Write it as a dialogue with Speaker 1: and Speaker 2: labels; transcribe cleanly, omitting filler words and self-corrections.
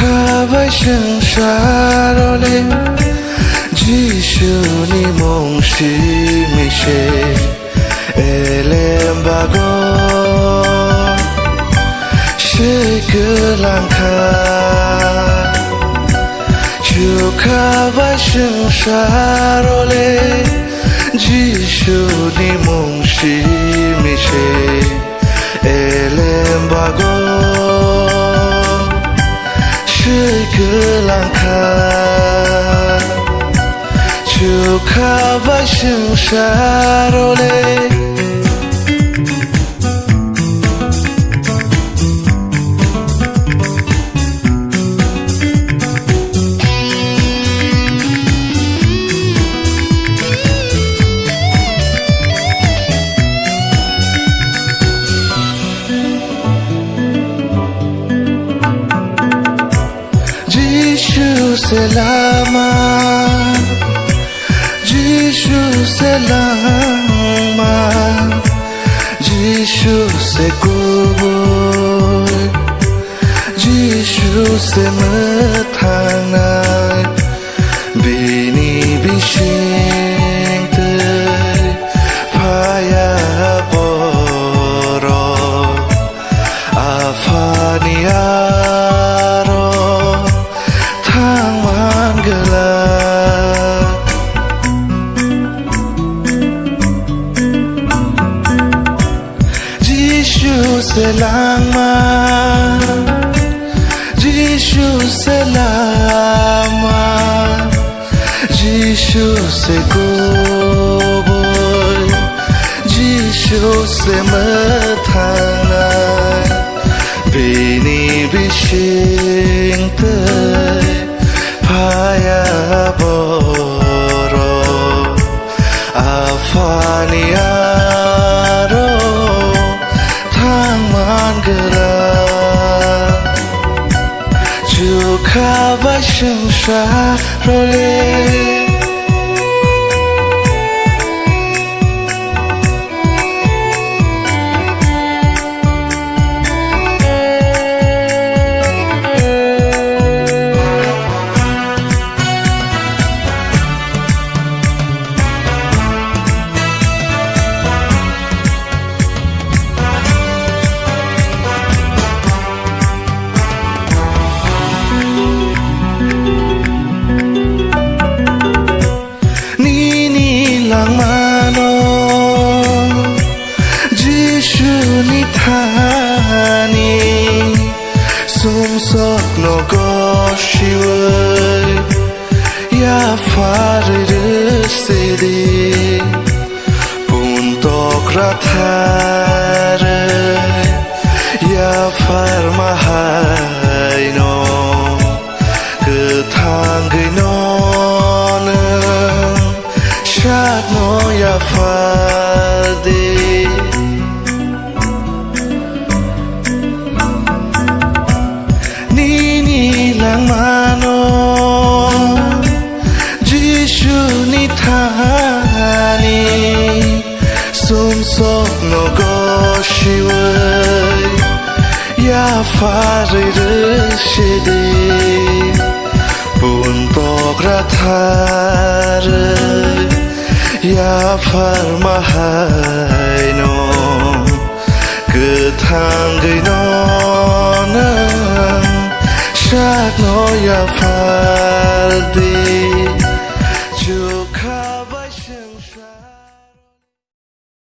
Speaker 1: Kabai sengsarole Jisuni mongsi mishe Elembago Shekelangka Kabai sengsarole Jisuni mongsi mishe Elembago Gelangkah Kabai sengsarole Selamat Yesus selamat Yesus sekubur Yesus semetanai Bini bising ter Paya boro Afaniaro Selamat Yesus selamat Yesus sekubur Yesus semetanai Bini bising ter Paya boro Afaniaro gerak Kabai sengsarole Tani sumsok no goshiwe ya farir sedi puntok ratare ya farmahai no ketanggai no shat no ya fardi Sumsok no goshiwe ya farir shede puntok ratare ya farmahai no ketanggai no shat no ya fardi